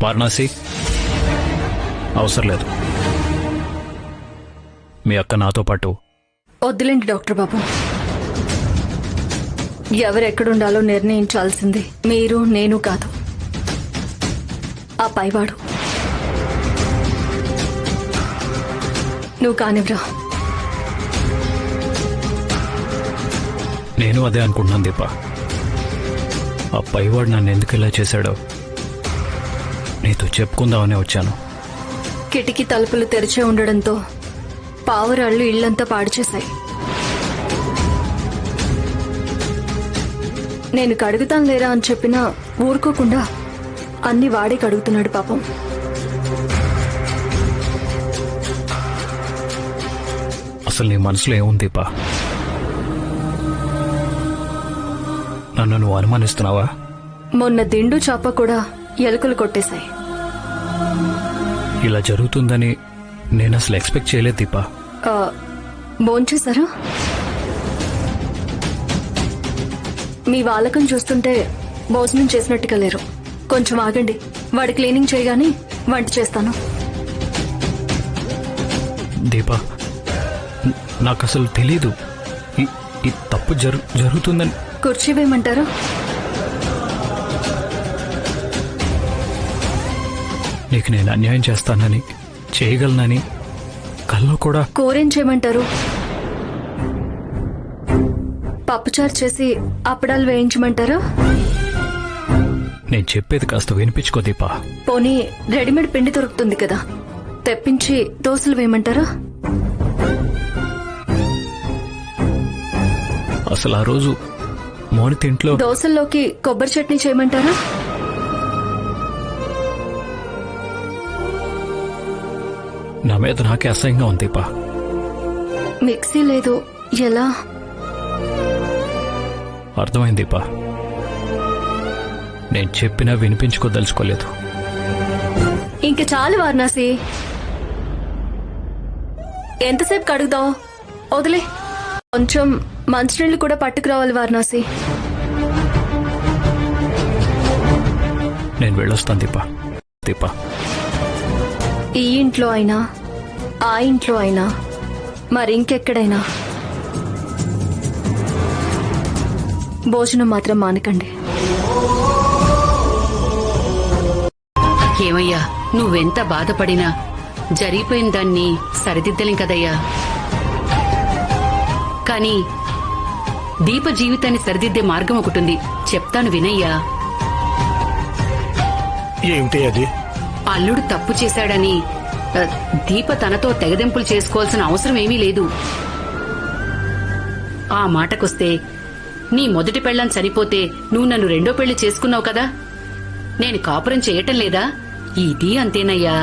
వారణాసి అవసరం లేదు. మీ అక్క నాతో పాటు. వద్దులేండి డాక్టర్ బాబు. ఎవరెక్కడుండాలో నిర్ణయించాల్సింది మీరు నేను కాదు, ఆ పైవాడు. నువ్వు కానివ్రా. నేను అదే అనుకుంటున్నాను దీప. ఆ పైవాడు నన్ను ఎందుకు ఇలా చేశాడో నీతో చెప్పుకుందామని వచ్చాను. కిటికీ తలుపులు తెరిచే ఉండడంతో పావురాళ్లు ఇళ్లంతా పాడు చేశాయి. నేను కడుగుతాను లేరా అని చెప్పినా ఊరుకోకుండా అన్ని వాడే కడుగుతున్నాడు పాపం. అసలు నీ మనసులో ఏముంది దీప? నన్ను నువ్వు అనుమానిస్తున్నావా? మొన్న దిండు చాప కూడా ఎలుకలు కొట్టేశాయి. ఇలా జరుగుతుందని నేను అసలు ఎక్స్పెక్ట్ చేయలేదు దీప. భోంచేశారా? మీ వాళ్ళకం చూస్తుంటే భోజనం చేసినట్టుగా లేరు. కొంచెం ఆగండి, వాడి క్లీనింగ్ చేయగానే వంట చేస్తాను. దీప, నాకు అసలు తెలీదు ఈ తప్పు జరుగుతుందని. కుర్చీ వేయమంటారా? నీకు నేను అన్యాయం చేస్తానని, చేయగలనని కల్లో కూడా. కూరేం చేయమంటారు? పప్పుచారు చేసి అప్పడాలు వేయించమంటారా? నేను చెప్పేది కాస్త వినిపించుకో దీపా. పోనీ రెడీమేడ్ పిండి దొరుకుతుంది కదా, తెప్పించి దోశలు వేయమంటారా? అసలు ఆ రోజు మోనిత ఇంట్లో దోశల్లోకి కొబ్బరి చట్నీ చేయమంటారా? నా మీద నాకే అసహ్యంగా ఉంది దీపా. మిక్సీ లేదు, ఎలా? అర్థమైంది దీపా. నేను చెప్పినా వినిపించుకోదలుచుకోలేదు. ఇంక చాలు వారణాసి, ఎంతసేపు కడుగుదాం? వదిలే. కొంచెం మంచినీళ్ళు కూడా పట్టుకురావాలి వారణాసి. నేను వెళ్ళొస్తాను దీపా. దీపా, ఈ ఇంట్లో అయినా ఆ ఇంట్లో అయినా మరింకెక్కడైనా భోజనం మాత్రం మానకండి. ఏమయ్యా, నువ్వెంత బాధపడినా జరిగిపోయిన దాన్ని సరిదిద్దలేం కదయ్యా. కానీ దీప జీవితాన్ని సరిదిద్దే మార్గం ఒకటుంది, చెప్తాను వినయ్యా. ఏమిటి అది? అల్లుడు తప్పు చేశాడని దీప తనతో తెగదెంపులు చేసుకోవాల్సిన అవసరం ఏమీ లేదు. ఆ మాటకొస్తే, నీ మొదటి పెళ్ళం చనిపోతే నువ్వు నన్ను రెండో పెళ్లి చేసుకున్నావు కదా, నేను కాపురం చేయటం లేదా? ఇది అంతేనయ్యా.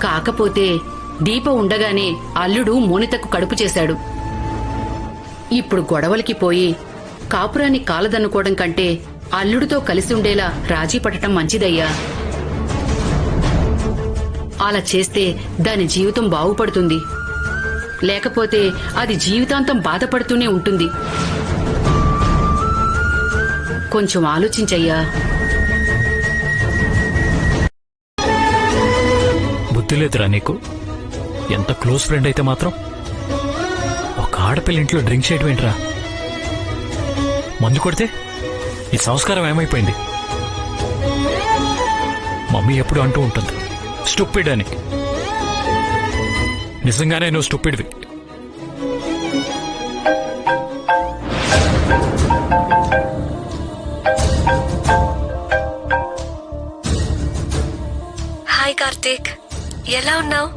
కాకపోతే దీప ఉండగానే అల్లుడు మోనితకు కడుపు చేశాడు. ఇప్పుడు గొడవలకి పోయి కాపురాన్ని కాలదన్నుకోవడం కంటే అల్లుడితో కలిసి ఉండేలా రాజీ పడటం మంచిదయ్యా. అలా చేస్తే దాని జీవితం బాగుపడుతుంది, లేకపోతే అది జీవితాంతం బాధపడుతూనే ఉంటుంది. కొంచెం ఆలోచించయ్యా. బుద్ధి లేదురా నీకు? ఎంత క్లోజ్ ఫ్రెండ్ అయితే మాత్రం ఒక ఆడపిల్ల ఇంట్లో డ్రింక్ చేయడం ఏంట్రా? మందు కొడితే ఈ సంస్కారం ఏమైపోయింది? మమ్మీ ఎప్పుడు అంటూ ఉంటుంది స్టూపిడ్ అని. నిజంగానే నువ్వు స్టూపిడ్వి. హాయ్ కార్తీక్, ఎలా ఉన్నావు?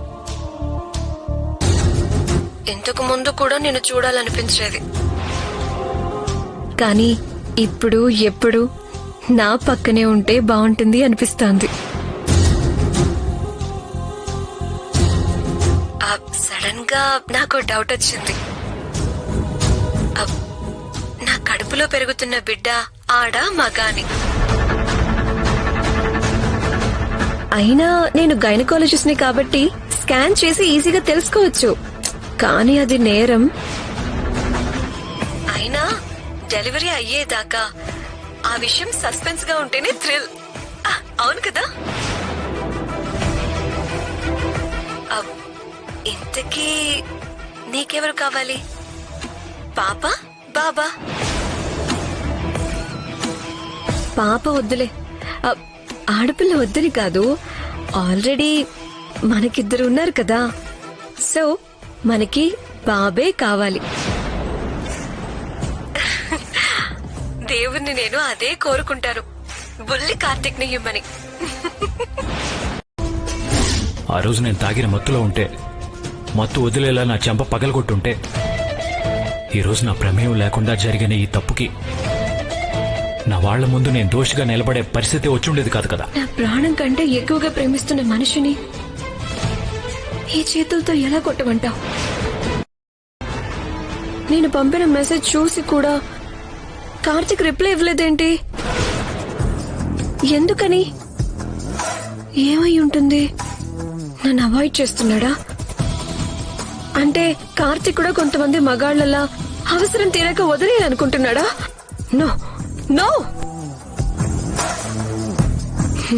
ఇంతకు ముందు కూడా నిన్ను చూడాలనిపించేది, కానీ ఇప్పుడు ఎప్పుడు నా పక్కనే ఉంటే బాగుంటుంది అనిపిస్తోంది. సడన్ గా నాకు డౌట్ వచ్చింది. నా కడుపులో పెరుగుతున్న బిడ్డ ఆడ మగాని. అయినా నేను గైనకాలజిస్ట్ ని కాబట్టి స్కాన్ చేసి ఈజీగా తెలుసుకోవచ్చు, కానీ అది నేరం. అయినా డెలివరీ అయ్యేదాకా ఆ విషయం సస్పెన్స్ గా ఉంటేనే థ్రిల్. అవును కదా. ఇంతకీ నీకెవరు కావాలి, పాప బాబా? పాప వద్దులే, ఆడపిల్ల వద్దని కాదు, ఆల్రెడీ మనకిద్దరు ఉన్నారు కదా, సో మనకి బాబే కావాలి. దేవుణ్ణి నేను అదే కోరుకుంటాను, బుల్లి కార్తిక్ ని ఇమ్మని. ఆ రోజు నేను తాగిన మత్తులో ఉంటే, మత్తు వదిలేలా నా చెంప పగలగొట్టుంటే, ఈరోజు నా ప్రమేయం లేకుండా జరిగిన ఈ తప్పుకి నా వాళ్ల ముందు నేను దోషిగా నిలబడే పరిస్థితి వచ్చుండేది కాదు కదా. నా ప్రాణం కంటే ఎక్కువగా ప్రేమిస్తున్న మనిషిని ఈ చేతులతో ఎలా కొట్టమంటావు? నేను పంపిన మెసేజ్ చూసి కూడా కార్తిక్ రిప్లై ఇవ్వలేదేంటి? ఎందుకని? ఏమై ఉంటుంది? నన్ను అవాయిడ్ చేస్తున్నాడా? అంటే కార్తిక్ కూడా కొంతమంది మగాళ్లలా అవసరం తీరక వదిలేయాలనుకుంటున్నాడా? నో నో,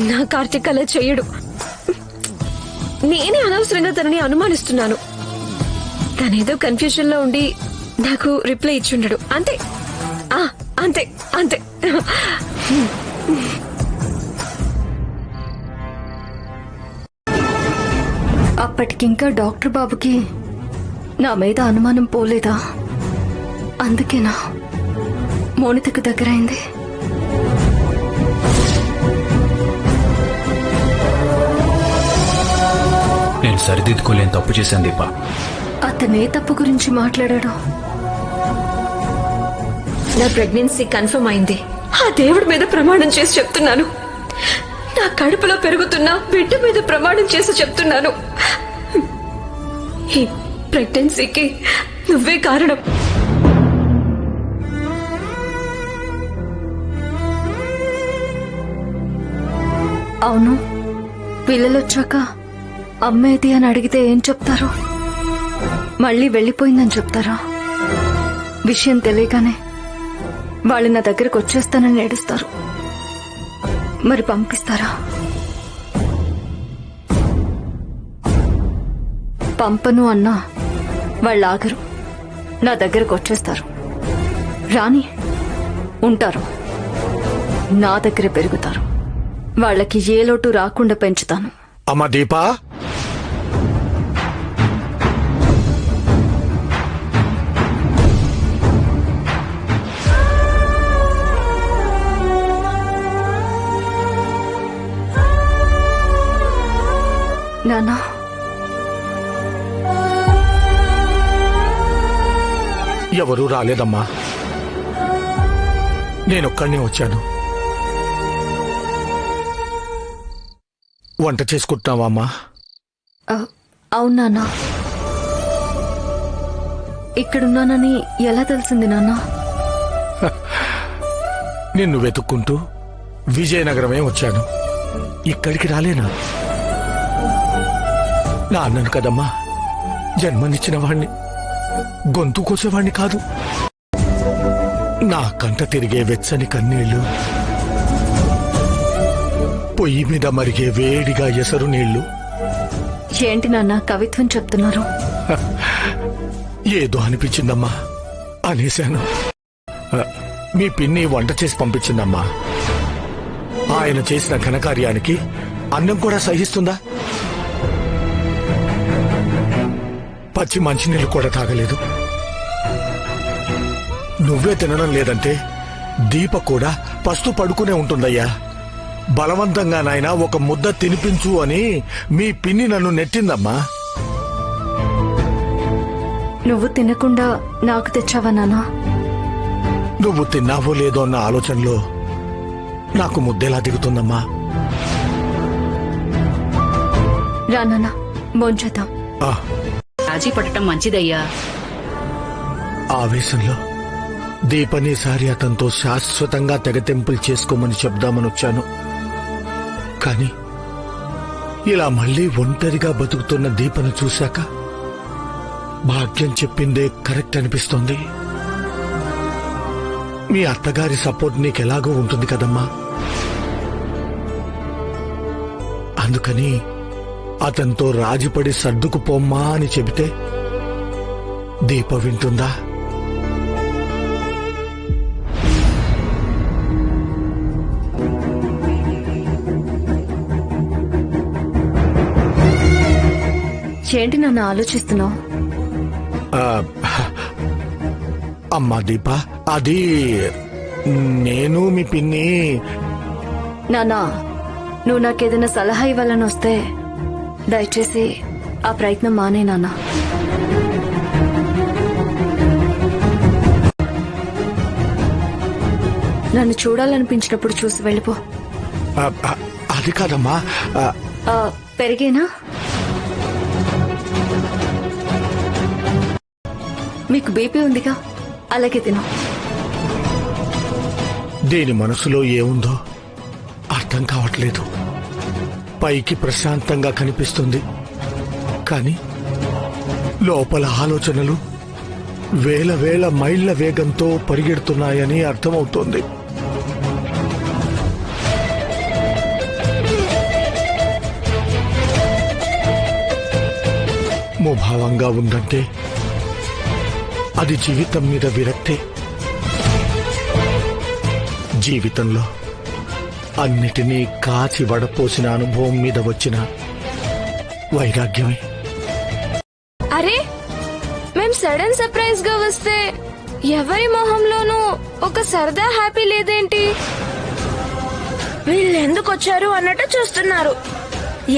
నా కార్తిక్ అలా చెయ్యడు. నేనే అనవసరంగా తనని అనుమానిస్తున్నాను. తనేదో కన్ఫ్యూజన్ లో ఉండి నాకు రిప్లై ఇచ్చుండడు, అంతే. అంతే అంతే. అప్పటికింకా డాక్టర్ బాబుకి నా మీద అనుమానం పోలేదా? అందుకేనా మోనితకు దగ్గరైంది? నేను సరిదిద్దుకోలేని తప్పు చేశాను దీప. అతనే తప్పు గురించి మాట్లాడాడు? నా ప్రెగ్నెన్సీ కన్ఫర్మ్ అయింది. ఆ దేవుడి మీద ప్రమాణం చేసి చెప్తున్నాను, నా కడుపులో పెరుగుతున్న బిడ్డ మీద ప్రమాణం చేసి చెప్తున్నాను, ఈ ప్రెగ్నెన్సీకి నువ్వే కారణం. అవును, పిల్లలొచ్చాక అమ్మేది అని అడిగితే ఏం చెప్తారు? మళ్ళీ వెళ్లిపోయిందని చెప్తారా? విషయం తెలియగానే వాళ్ళు నా దగ్గరకు వచ్చేస్తానని ఏడుస్తారు. మరి పంపిస్తారా? పంపను అన్నా వాళ్ళు ఆగరు, నా దగ్గరకు వచ్చేస్తారు. రాని ఉంటారు, నా దగ్గరే పెరుగుతారు. వాళ్ళకి ఏ లోటు రాకుండా పెంచుతాను. అమ్మా దీపా, నానా, ఎవరూ రాలేదమ్మా, నేనొక్కడినే వచ్చాను. వంట చేసుకుంటున్నావా అమ్మా? అవును నాన్న. ఇక్కడున్నానని ఎలా తెలిసింది నాన్న? నిన్ను వెతుక్కుంటూ విజయనగరమే వచ్చాను, ఇక్కడికి రాలేనా? నా అన్నను కదమ్మా, జన్మనిచ్చిన వాణ్ణి, గొంతు కోసేవాణ్ణి కాదు. నా కంట తిరిగే వెచ్చని కన్నీళ్లు, పొయ్యి మీద మరిగే వేడిగా ఎసరు నీళ్లు. ఏంటి నాన్న కవిత్వం చెప్తున్నారు? ఏదో అనిపించిందమ్మా, అనేశాను. మీ పిన్ని వంట చేసి పంపించిందమ్మా. ఆయన చేసిన ఘనకార్యానికి అన్నం కూడా సహిస్తుందా? పచ్చి మంచినీళ్ళు కూడా తాగలేదు. నువ్వే తినడం లేదంటే దీప కూడా పస్తు పడుకునే ఉంటుందయ్యా. బలవంతంగా నాయనా ఒక ముద్ద తినిపించు అని మీ పిన్ని నన్ను నెట్టిందమ్మా. నువ్వు తినకుండా నాకు తెచ్చావా నాన్న? నువ్వు తిన్నావో లేదో అన్న ఆలోచనలో నాకు ముద్దెలా దిగుతుందమ్మా. రా నాన్న, భోంచేద్దాం. రాజీ పడటం మంచిదయ్యా. ఆవేశంలో దీపనీసారి అతనితో శాశ్వతంగా తెగతెంపులు చేసుకోమని చెప్దామని వచ్చాను. కాని ఇలా మళ్లీ ఒంటరిగా బతుకుతున్న దీపను చూశాక భాగ్యం చెప్పిందే కరెక్ట్ అనిపిస్తోంది. మీ అత్తగారి సపోర్ట్ నీకెలాగో ఉంటుంది కదమ్మా. అందుకని అతనితో రాజీపడి సర్దుకుపోమ్మా అని చెబితే దీప వింటుందా? ఏంటి నన్ను ఆలోచిస్తున్నావు? అమ్మా దీప, అది నేను మీ పిన్ని. నానా, నువ్వు నాకేదైనా సలహా ఇవ్వాలని వస్తే దయచేసి ఆ ప్రయత్నం మానే నాన్నా. నన్ను చూడాలనిపించినప్పుడు చూసి వెళ్ళిపో. అది కాదమ్మా. పెరిగేనా? మీకు బీపీ ఉందిగా, అలాగే తిను. దీని మనసులో ఏముందో అర్థం కావట్లేదు. పైకి ప్రశాంతంగా కనిపిస్తుంది, కానీ లోపల ఆలోచనలు వేల వేల మైళ్ల వేగంతో పరిగెడుతున్నాయని అర్థమవుతోంది. ముభావంగా ఉందంటే అది జీవితం మీద విరక్తే. జీవితంలో అన్నిటినీ కాచి వడపోసిన అనుభవం మీద వచ్చిన వైరాగ్యమే. అరే, మేం సడన్ సర్ప్రైజ్ గా వస్తే ఎవరి మొహంలోనూ ఒక సరదా హ్యాపీ లేదేంటి? వీళ్ళెందుకు వచ్చారు అన్నట్టు చూస్తున్నారు.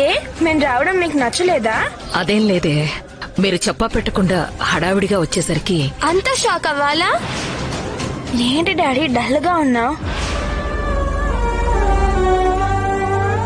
ఏ, మేం రావడం మీకు నచ్చలేదా? అదేం లేదే, మీరు చెప్పా పెట్టకుండా హడావిడిగా వచ్చేసరికి అంత షాక్ అవ్వాలా? ఏంటి డాడీ డల్ గా ఉన్నావు?